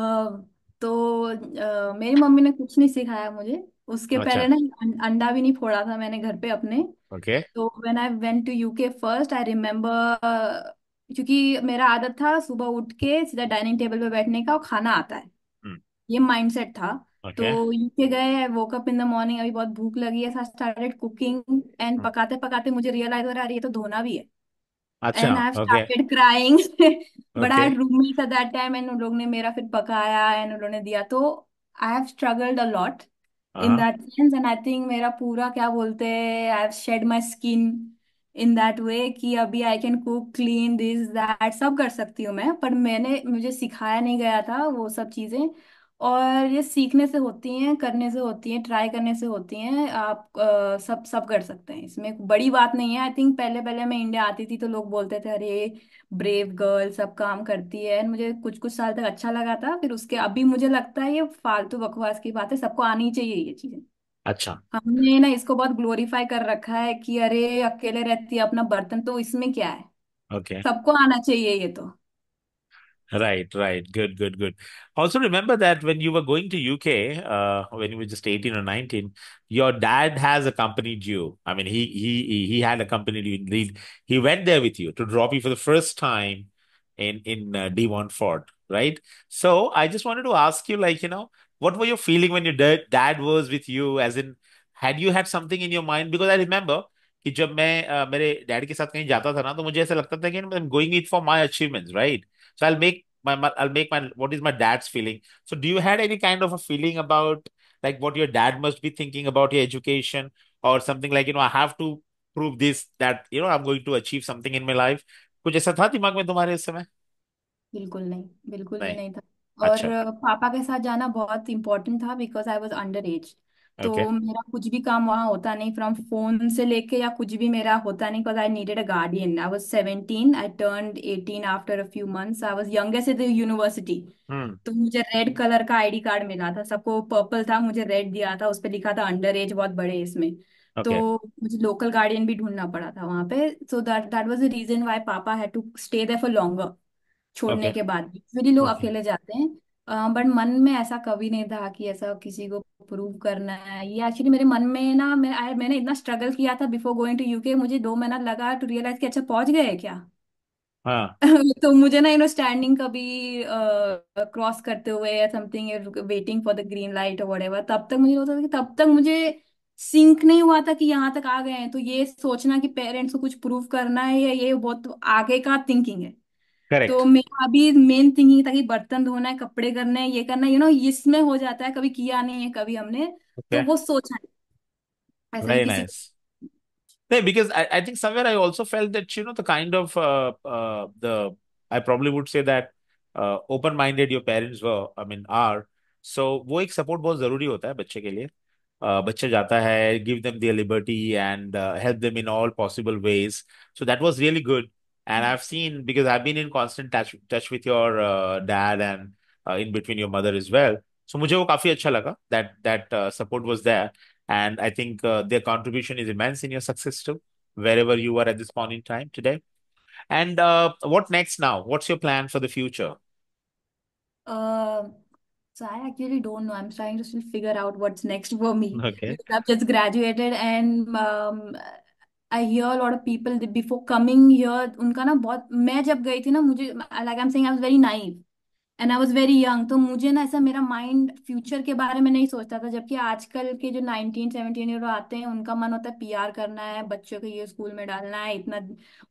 तो मेरी मम्मी ने कुछ नहीं सिखाया मुझे। उसके अच्छा। पहले ना अंडा भी नहीं फोड़ा था मैंने घर पे अपने। ओके। तो when I went to UK first I remember, क्योंकि मेरा आदत था सुबह उठ के सीधा डाइनिंग टेबल पे बैठने का और खाना आता है, हम्म। ये माइंडसेट था। तो ओके। यूके गए, woke up in the morning, अभी बहुत भूख लगी है, स्टार्टेड कुकिंग। एंड पकाते पकाते मुझे रियलाइज हो रहा है अरे ये तो धोना भी है। अच्छा। And I okay. Started crying. But I okay. Had roommates at that time and उन लोग ने मेरा फिर पकाया एंड उन्होंने दिया। तो I have struggled a lot in हाँ। That sense, and I think मेरा पूरा क्या बोलते हैं, I have shed my skin in that way कि अभी I can cook clean this that सब कर सकती हूँ मैं। पर मुझे सिखाया नहीं गया था वो सब चीजें। और ये सीखने से होती हैं, करने से होती हैं, ट्राई करने से होती हैं। आप सब सब कर सकते हैं, इसमें कोई बड़ी बात नहीं है। आई थिंक पहले पहले मैं इंडिया आती थी तो लोग बोलते थे अरे ब्रेव गर्ल सब काम करती है, and मुझे कुछ कुछ साल तक अच्छा लगा था। फिर उसके अभी मुझे लगता है ये फालतू बकवास की बात है, सबको आनी चाहिए ये चीजें। अच्छा। हमने ना इसको बहुत ग्लोरीफाई कर रखा है कि अरे अकेले रहती है अपना बर्तन, तो इसमें क्या है, ओके। सबको आना चाहिए ये तो। Right, right. Good, good, good. Also remember that when you were going to UK, when you were just 18 or 19, your dad has accompanied you. I mean, he had accompanied you. He went there with you to drop you for the first time in Devon Fort. right? So I just wanted to ask you, like, what were you feeling when your dad was with you? As in, had you had something in your mind? Because I remember कि जब मैं मेरे dad के साथ कहीं जाता था ना, तो मुझे ऐसा लगता था कि I am going it for my achievements, right? So I'll make my what is my dad's feeling. So do you had any kind of a feeling about like what your dad must be thinking about your education, or something like, I have to prove this, that I'm going to achieve something in my life? कुछ ऐसा था दिमाग में तुम्हारे इस समय? बिल्कुल नहीं, बिल्कुल भी नहीं। नहीं था। और अच्छा। पापा के साथ जाना बहुत इंपॉर्टेंट था because I was under as. Okay. तो मेरा कुछ भी काम वहाँ होता नहीं, फ्रॉम फोन से लेके या कुछ भी मेरा होता नहीं, because I needed a guardian. I was 17, I turned 18 after a few months, I was youngest in the university. Hmm. तो मुझे रेड कलर का आईडी कार्ड मिला था, सबको पर्पल था, मुझे रेड दिया था, उस पर लिखा था अंडर एज, बहुत बड़े इसमें। तो ओके। मुझे लोकल गार्डियन भी ढूंढना पड़ा था वहां पे। So that that was the reason why पापा had to stay there for longer. छोड़ने ओके। के बाद भी फिर लोग ओके। अकेले जाते हैं। बट मन में ऐसा कभी नहीं था कि ऐसा किसी को प्रूव करना है। ये एक्चुअली मेरे मन में ना, मैंने इतना स्ट्रगल किया था बिफोर गोइंग टू यूके। मुझे 2 महीना लगा टू रियलाइज कि अच्छा पहुंच गए क्या। हाँ। तो मुझे ना स्टैंडिंग कभी क्रॉस करते हुए या something, waiting for the green light और व्हाटएवर, तब तक मुझे होता था कि तब तक मुझे सिंक नहीं हुआ था कि यहाँ तक आ गए हैं। तो ये सोचना कि पेरेंट्स को कुछ प्रूव करना है, ये बहुत आगे का थिंकिंग है। तो करेक्ट। मेरा अभी मेन थिंकिंग था कि बर्तन धोना है, कपड़े करने हैं, ये करना है, इसमें हो जाता है। कभी किया नहीं है कभी हमने, तो ओके। वो सोचा नहीं। ऐसा नहीं वेरी किसी को। Nice. No, because I think somewhere I also felt that, the kind of the I probably would say that open-minded your parents were, I mean, are. So वो एक support बहुत जरूरी होता है बच्चे के लिए। बच्चा जाता है, give them their liberty and help them in all possible ways. So that was really good. And I've seen, because I've been in constant touch with your dad, and in between your mother as well. So मुझे वो काफी अच्छा लगा that support was there. And I think their contribution is immense in your success too, wherever you are at this point in time today. And what next now? What's your plan for the future? So I actually don't know. I'm trying to still figure out what's next for me Okay. because I've just graduated and I hear a lot of people that before coming here, उनका ना बहुत, मैं जब गई थी ना, मुझे like I'm saying I was very naive and I was very young. तो मुझे ना ऐसा, मेरा माइंड फ्यूचर के बारे में नहीं सोचता था। जबकि आजकल के जो 19-17 ईयर आते हैं, उनका मन होता है पीआर करना है, बच्चों को ये स्कूल में डालना है, इतना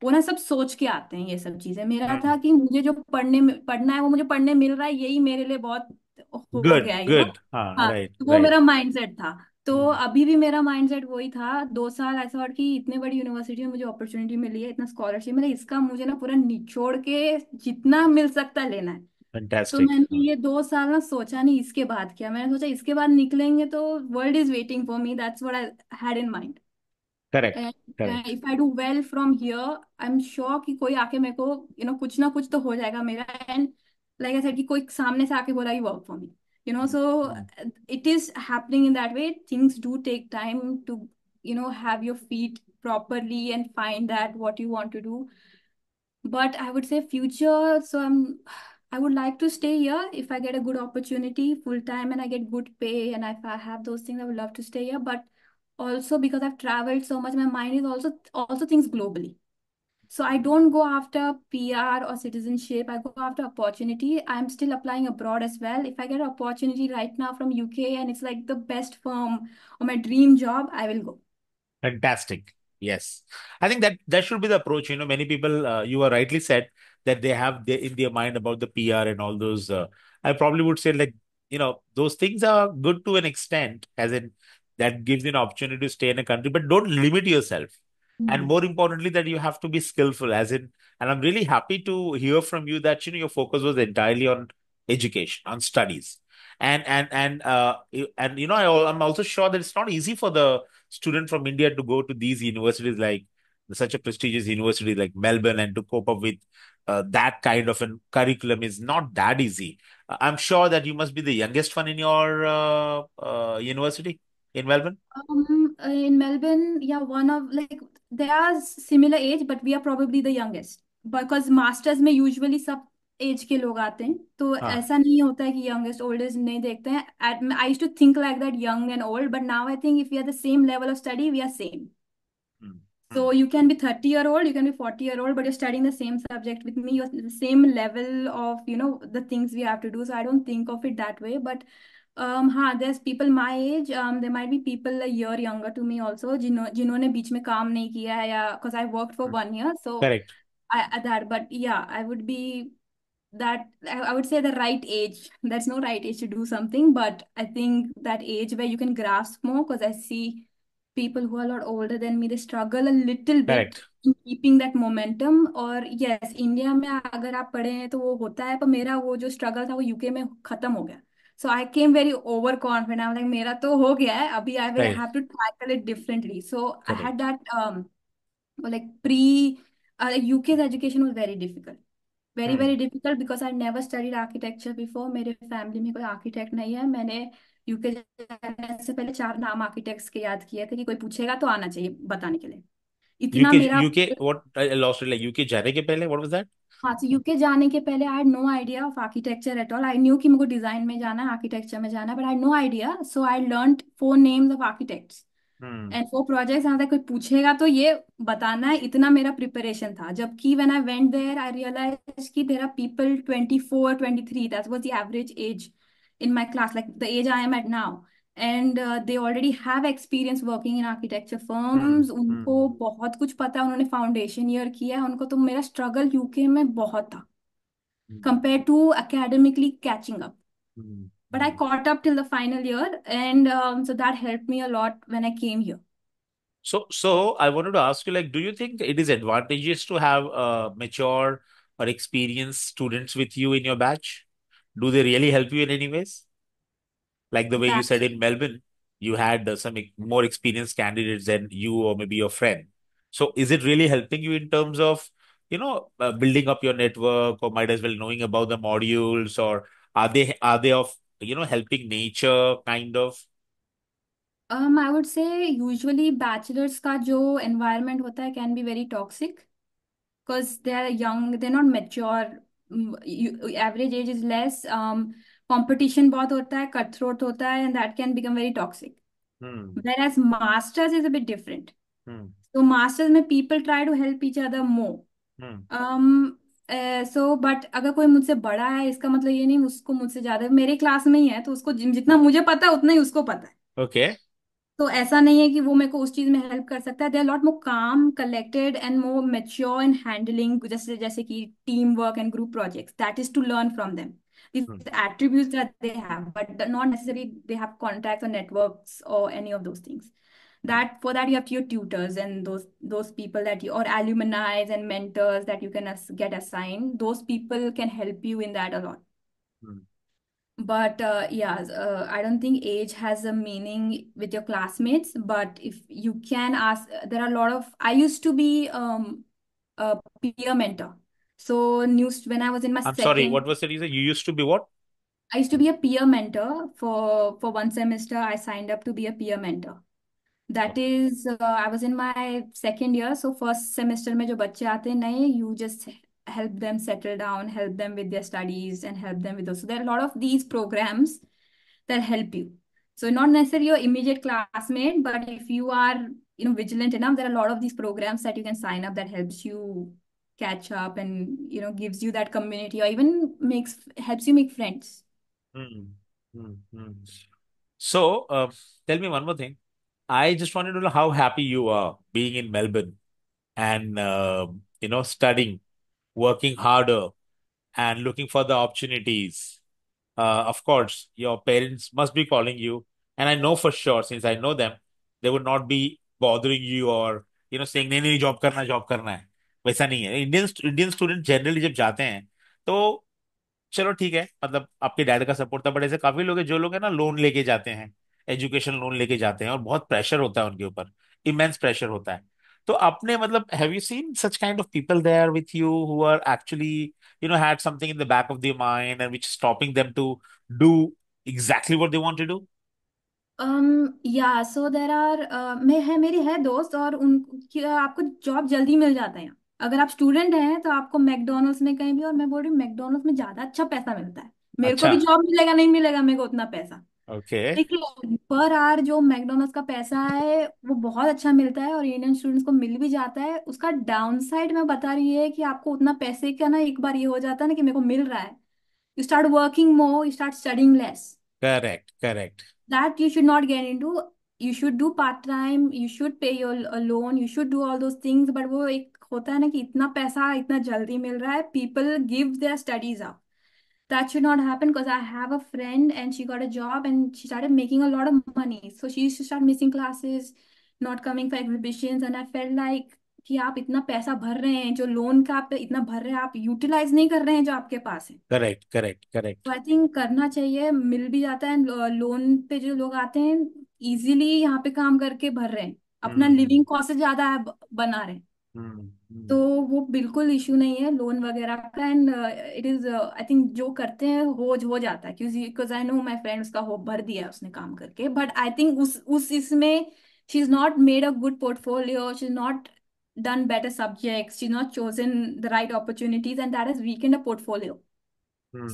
वो ना सब सोच के आते हैं ये सब चीजें। मेरा Hmm. था कि मुझे जो पढ़ना है वो मुझे पढ़ने मिल रहा है, यही मेरे लिए बहुत हो Good, गया है good. हाँ, Right, तो वो right. मेरा माइंडसेट था। तो Hmm. अभी भी मेरा माइंडसेट वही था। 2 साल ऐसा हुआ कि इतने बड़ी यूनिवर्सिटी में मुझे अपॉर्चुनिटी मिली है, इतना स्कॉलरशिप मिला, इसका मुझे ना पूरा निचोड़ के जितना मिल सकता है लेना है। तो Fantastic. मैंने ये 2 साल ना सोचा नहीं इसके बाद क्या। मैंने सोचा इसके बाद निकलेंगे तो world is waiting for me, that's what I had in mind. Correct, and correct. If I do well from here, I am sure कि कोई आके मेरे को कुछ ना कुछ तो हो जाएगा मेरा। एंड लाइक आई सेड कि कोई सामने से आके बोला, work for me, so Hmm. It is happening in that way. Things do take time to have your feet properly and find that what you want to do. But I would say future, so I would like to stay here if I get a good opportunity full time and I get good pay, and if I have those things, I would love to stay here. But also because I've traveled so much, my mind is also things globally. So I don't go after PR or citizenship. I go after opportunity. I'm still applying abroad as well. If I get an opportunity right now from UK and it's like the best firm or my dream job, I will go. Fantastic. Yes. I think that should be the approach. Many people, you are rightly said that they have in their mind about the PR and all those. I probably would say, like, those things are good to an extent, as in that gives you an opportunity to stay in a country, but don't limit yourself. And Hmm. more importantly, that you have to be skillful, as in, and I'm really happy to hear from you that, your focus was entirely on education, on studies. I'm also sure that it's not easy for the student from India to go to these universities, like such a prestigious university like Melbourne, and to cope up with that kind of a curriculum is not that easy. I'm sure that you must be the youngest one in your university in Melbourne. In Melbourne, yeah, one of like they are similar age, but we are probably the youngest because masters में usually सब as के लोग आते हैं। तो हाँ. ऐसा नहीं होता है कि यंगेस्ट ओल्डेस्ट नहीं देखते हैं। I used to think like that, young and old, but now I think if we are the same level of study, we are same. Hmm. So Hmm. you can be 30-year-old, you can be 40-year-old, but you're studying the same subject with me. You're the same level of, the things we have to do. So I don't think of it that way. But हाँ, there's people my age. There might be people a year younger to me also, जिन्होंने बीच में काम नहीं किया है, या because I worked for Hmm. 1 year. So Correct. that, but yeah, I would be that I would say the right age. There's no right age to do something, but I think that age where you can grasp more, because I see people who are a lot older than me, they struggle a little bit Correct. in keeping that momentum. और yes, India में अगर आप पढ़े हैं तो वो होता है, पर मेरा वो जो स्ट्रगल था वो यूके में खत्म हो गया. So I came very overconfident. I'm like, मेरा तो हो गया है, अभी I will Right. have to tackle it differently. So I had Correct. that like pre like UK's education was very difficult. Very Hmm. Very difficult because I never studied architecture before. मेरे family में कोई architect नहीं है. मैंने UK जाने से पहले 4 नाम आर्किटेक्ट्स के याद किए थे कि कोई पूछेगा तो आना चाहिए बताने के लिए. इतना UK, मेरा. UK, what I lost it, like UK जाने के पहले, what was that? हाँ, तो यूके जाने के पहले I had no idea of architecture at all. I knew कि मुझे डिजाइन में जाना है, आर्किटेक्चर में जाना है, but I know idea. So I learned 4 names of architects Hmm. And 4 projects. यहाँ तक कोई पूछेगा तो ये बताना है, इतना मेरा प्रिपरेशन था. जबकि when I went there I realise कि there are people 24 23, that was the average age in my class, like the age I am at now. And they already have experience working in architecture Hmm. Firms. Hmm. उनको बहुत कुछ पता है, उन्होंने foundation year किया है उनको. तो मेरा स्ट्रगल यूके में बहुत था Hmm. compared to academically catching up. Hmm. But I Hmm. caught up till the final year, and so that helped me a lot when I came here. So I wanted to ask you, like, do you think it is advantageous to have mature or experienced students with you in your batch? Do they really help you in any ways? Like the way you said in Melbourne, you had some more experienced candidates than you or maybe your friend. So is it really helping you in terms of, building up your network, or might as well knowing about the modules, or are they of, helping nature kind of? I would say usually bachelors का जो environment होता है can be very toxic because they are young, they're not mature. Average age is less. Competition बहुत होता है, cutthroat होता है, and that can become very toxic. Hmm. Whereas masters is a bit different. Hmm. So masters में people try to help each other more. Hmm. But अगर कोई मुझसे बड़ा है, इसका मतलब ये नहीं उसको मुझसे ज्यादा. मेरे क्लास में ही है तो उसको जितना मुझे पता है उतना ही उसको पता है. Okay. तो ऐसा नहीं है कि वो मेरे को उस चीज में हेल्प कर सकता है. दे आर लॉट मोर काम, collected and more mature in handling, जैसे जैसे कि team work and group projects. That is to learn from them Hmm. these attributes that they have, but not necessarily they have contacts or networks or any of those things. That for that you have your tutors and those people that you, or alumni and mentors that you can get assigned. Those people can help you in that a lot. Hmm. But yeah, I don't think age has a meaning with your classmates. But if you can ask, there are a lot of. I used to be a peer mentor. So news when I was in my I'm sorry, second, what was the reason? You used to be what? I used to be a peer mentor for 1 semester. I signed up to be a peer mentor. That Okay. is, I was in my second year. So first semester में जो बच्चे आते हैं नए, you just help them settle down, help them with their studies, and help them with those. So there are a lot of these programs that help you. So not necessarily your immediate classmate, but if you are, vigilant enough, there are a lot of these programs that you can sign up that helps you catch up and, gives you that community, or even helps you make friends. Hmm. Hmm. Hmm. So, tell me one more thing. I just wanted to know how happy you are being in Melbourne and studying, working harder, and looking for the opportunities. Of course, your parents must be calling you, and I know for sure, since I know them, they would not be bothering you or saying नहीं नहीं job करना है. वैसा नहीं है. Indian student generally जब जाते हैं तो चलो ठीक है, मतलब आपके डैड का सपोर्ट था, बट ऐसे काफी लोग हैं जो लोग है ना लोन लेके जाते हैं, एजुकेशन लोन लेके जाते हैं, और बहुत प्रेशर होता है उनके ऊपर, इमेंस प्रेशर होता है. तो आपने मतलब have you seen such kind of people there with you who are actually had something in the back of their mind and which is stopping them to do exactly what they want to do? या सो there are मेरी है दोस्त, और उनकी आपको job जल्दी मिल जाता है यहाँ. अगर आप स्टूडेंट हैं तो आपको मैकडोनल्ड्स में कहीं भी, और मैं बोल रही हूँ मैकडोनल्ड्स में ज्यादा अच्छा पैसा मिलता है. मेरे को अच्छा. भी जॉब मिलेगा नहीं मिलेगा मेरे को उतना पैसा. ओके। देखिए, पर आवर जो मैकडोनल्ड्स का पैसा है वो बहुत अच्छा मिलता है और इंडियन स्टूडेंट्स को मिल भी जाता है। उसका डाउन साइड मैं बता रही है कि आपको उतना पैसे का ना एक बार ये हो जाता है ना कि मेरे को मिल रहा है, you start working more, you start studying less. Correct correct. That you should not get into. You should do part time, you should pay your loan, you should do all those things, but वो एक होता है ना कि इतना पैसा इतना जल्दी मिल रहा है, people give their studies up. That should not happen because I have a friend and she got a job and she started making a lot of money. So she used to start missing classes, not coming for exhibitions, and I felt like कि आप इतना पैसा भर रहे हैं, जो loan का आप इतना भर रहे हैं, आप यूटिलाइज नहीं कर रहे हैं जो आपके पास है। करेक्ट करेक्ट तो करेक्ट। आई थिंक करना चाहिए, मिल भी जाता है। लोन पे जो लोग आते हैं इजीली यहाँ पे काम करके भर रहे हैं, अपना हम्म लिविंग कॉस्ट से ज्यादा बना रहे हैं। तो हम्म वो बिल्कुल इशू नहीं है लोन वगैरह का। And it is I think जो करते हैं हो जाता है, क्योंकि because I know my friend, उसका हो भर दिया उसने काम करके। बट आई थिंक उस इसमें she is not made a good portfolio, she is not done better subjects, she's not chosen the right opportunities, and that has weakened a portfolio.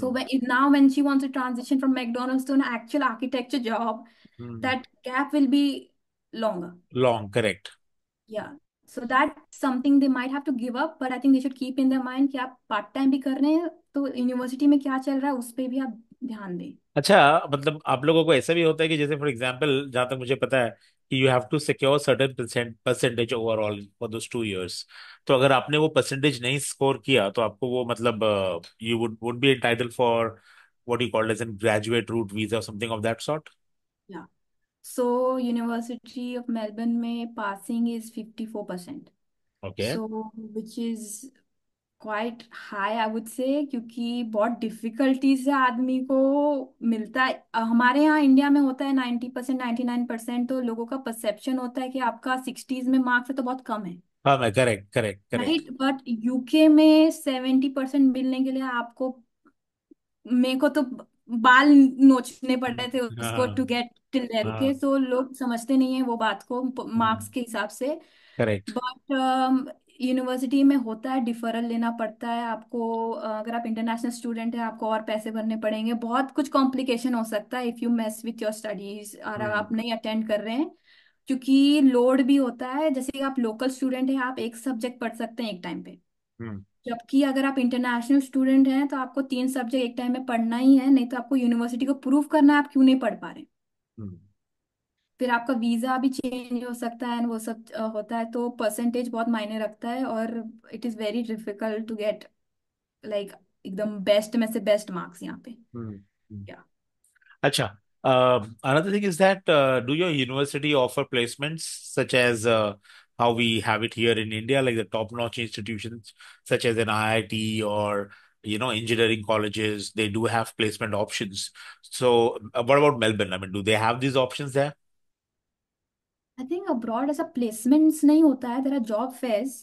So hmm now when she wants to transition from McDonald's to an actual architecture job, hmm. that gap will be longer. Long, correct. Yeah. So that's something they might have to give up, but I think they should keep in their mind कि आप part time भी कर रहे हैं तो university में क्या चल रहा है उस पे भी आप ध्यान दें। अच्छा, मतलब आप लोगों को ऐसा भी होता है कि जैसे फॉर एग्जांपल, जहां तक मुझे पता है कि you have to secure certain percentage overall for those 2 years. तो अगर आपने वो परसेंटेज नहीं स्कोर किया तो आपको वो मतलब you would be entitle for what you called as an graduate route visa, something of that sort. या सो यूनिवर्सिटी ऑफ मेलबर्न में passing is 54%। Okay. So which is quite high I would say, क्योंकि बहुत difficulty से आदमी को मिलता है। हमारे यहाँ इंडिया में होता है 90%, 99%, तो लोगों का परसेप्शन होता है कि आपका सिक्सटीज में मार्क्स है तो बहुत कम है। हाँ, मैं correct correct correct. Right, but UK में 70% मिलने के लिए आपको, मेरे को तो बाल नोचने पड़े थे उसको हाँ to get till there. Okay, हाँ। सो लोग समझते नहीं है वो बात को मार्क्स के हिसाब से। करेक्ट। बट यूनिवर्सिटी में होता है, डिफरल लेना पड़ता है आपको। अगर आप इंटरनेशनल स्टूडेंट हैं आपको और पैसे भरने पड़ेंगे, बहुत कुछ कॉम्प्लिकेशन हो सकता है if you mess with your studies और अगर हम्म आप नहीं अटेंड कर रहे हैं। क्योंकि लोड भी होता है, जैसे कि आप लोकल स्टूडेंट हैं आप एक सब्जेक्ट पढ़ सकते हैं एक टाइम पे, हम्म जबकि अगर आप इंटरनेशनल स्टूडेंट हैं तो आपको तीन सब्जेक्ट एक टाइम में पढ़ना ही है, नहीं तो आपको यूनिवर्सिटी को प्रूव करना है आप क्यों नहीं पढ़ पा रहे। हम्म फिर आपका वीजा भी चेंज हो सकता है and वो सब होता है, तो परसेंटेज बहुत मायने रखता है और it is very difficult to get like एकदम बेस्ट में से बेस्ट मार्क्स यहाँ पे। हम्म हम्म। या Acha. Another thing is that do your university offer placements such as how we have it here in India, like the top-notch institutions such as an IIT or engineering colleges? They do have placement options. So, what about Melbourne? I mean, do they have these options there? I think abroad ऐसा placements नहीं होता है, there are job fairs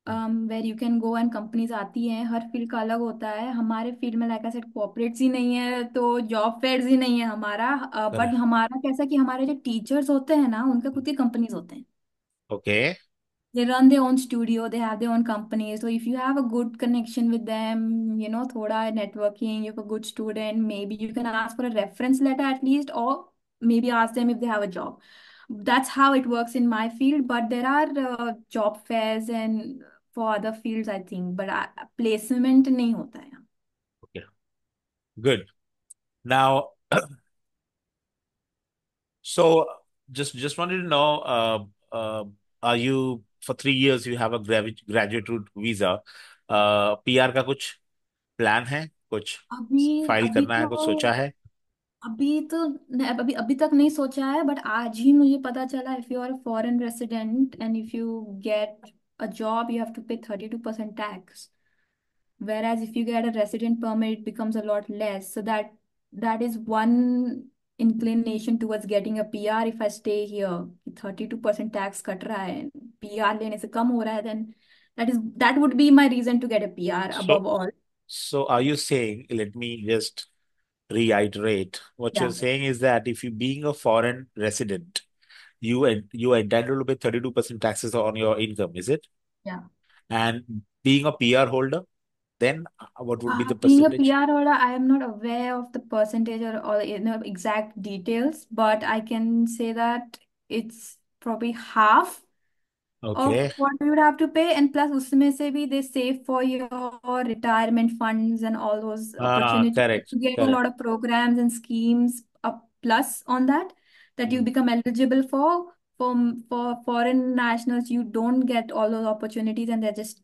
where you can go and companies आती हैं, हर field का अलग होता है। हमारे फील्ड में लाइक आई सेड कॉर्पोरेट्स ही नहीं है तो जॉब फेयर्स ही नहीं है हमारा। But Correct. हमारा कैसा कि हमारे जो टीचर्स होते हैं ना उनके खुद की कंपनीज होते हैं। Okay. They run their own studio, they have their own company. So if you have a good connection with them, thoda networking, you're a good student, maybe you can ask for a reference letter at least, or maybe ask them if they have a job. That's how it works in my field. But there are job fairs and for other fields, I think. But placement नहीं होता है। Okay. Good. Now, so just wanted to know, are you for 3 years you have a graduate route visa? PR का कुछ plan है, कुछ अभी file अभी करना है, तो कुछ सोचा है? अभी तो अभी अभी तक नहीं सोचा है, बट आज ही मुझे पता चला if you are a foreign resident and if you get a job you have to pay 32% tax, whereas if you get a resident permit it becomes a lot less. So that is one inclination towards getting a PR if I stay here, 32% tax cut रहा है, PR लेने से कम हो रहा है, then that would be my reason to get a PR So above all. so are you saying, let me just reiterate, what you're Yeah, saying is that if you being a foreign resident, you are entitled to pay 32% taxes on your income, is it? yeah. And being a PR holder? then what would be the Being a percentage? PR holder, I am not aware of the percentage or exact details, but I can say that it's probably half of Okay. what you would have to pay, and plus उसमें से भी they save for your retirement funds and all those opportunities. Correct, You get a correct. lot of programs and schemes, a plus on that, that you Mm. become eligible for foreign nationals. You don't get all those opportunities, and they're just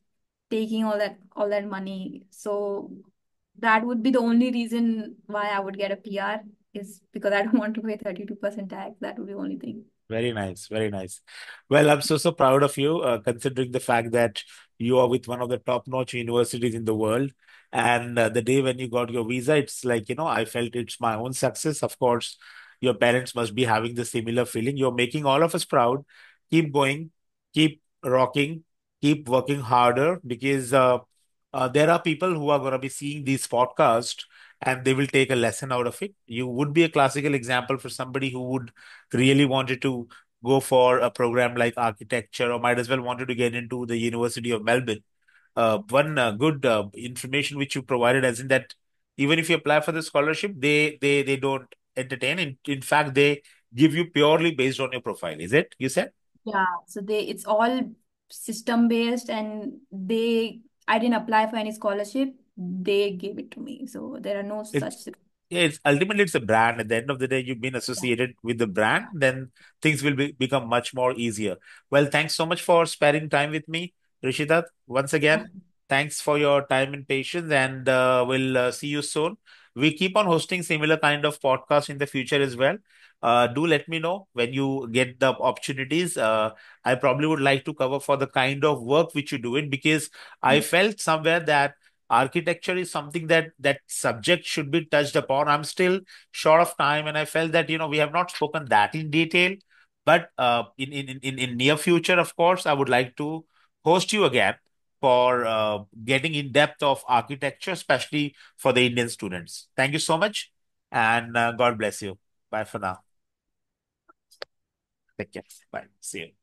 taking all that money. So that would be the only reason why I would get a PR, is because I don't want to pay 32% tax. That would be the only thing. Very nice, very nice. Well, I'm so proud of you, considering the fact that you are with one of the top-notch universities in the world. And the day when you got your visa, it's like, I felt it's my own success. Of course, your parents must be having the similar feeling. You're making all of us proud. Keep going, keep rocking, keep working harder, because there are people who are going to be seeing these podcasts and they will take a lesson out of it. You would be a classical example for somebody who would really wanted to go for a program like architecture, or might as well wanted to get into the University of Melbourne. One good information which you provided, as in that even if you apply for the scholarship, they don't entertain. In fact, they give you purely based on your profile. Is it? You said? Yeah, so it's all system based, and I didn't apply for any scholarship. They gave it to me. So there are no It's such. Yeah, it's ultimately it's a brand. At the end of the day, you've been associated with the brand, then things will become much more easier. Well, thanks so much for sparing time with me, Rishita. Once again, thanks for your time and patience, and we'll see you soon. We keep on hosting similar kind of podcasts in the future as well. Do let me know when you get the opportunities. I probably would like to cover for the kind of work which you do it, because I felt somewhere that architecture is something that subject should be touched upon. I'm still short of time, and I felt that we have not spoken that in detail. But in near future, of course, I would like to host you again for getting in depth of architecture, especially for the Indian students. Thank you so much, and God bless you. Bye for now. Take care. Bye. See you.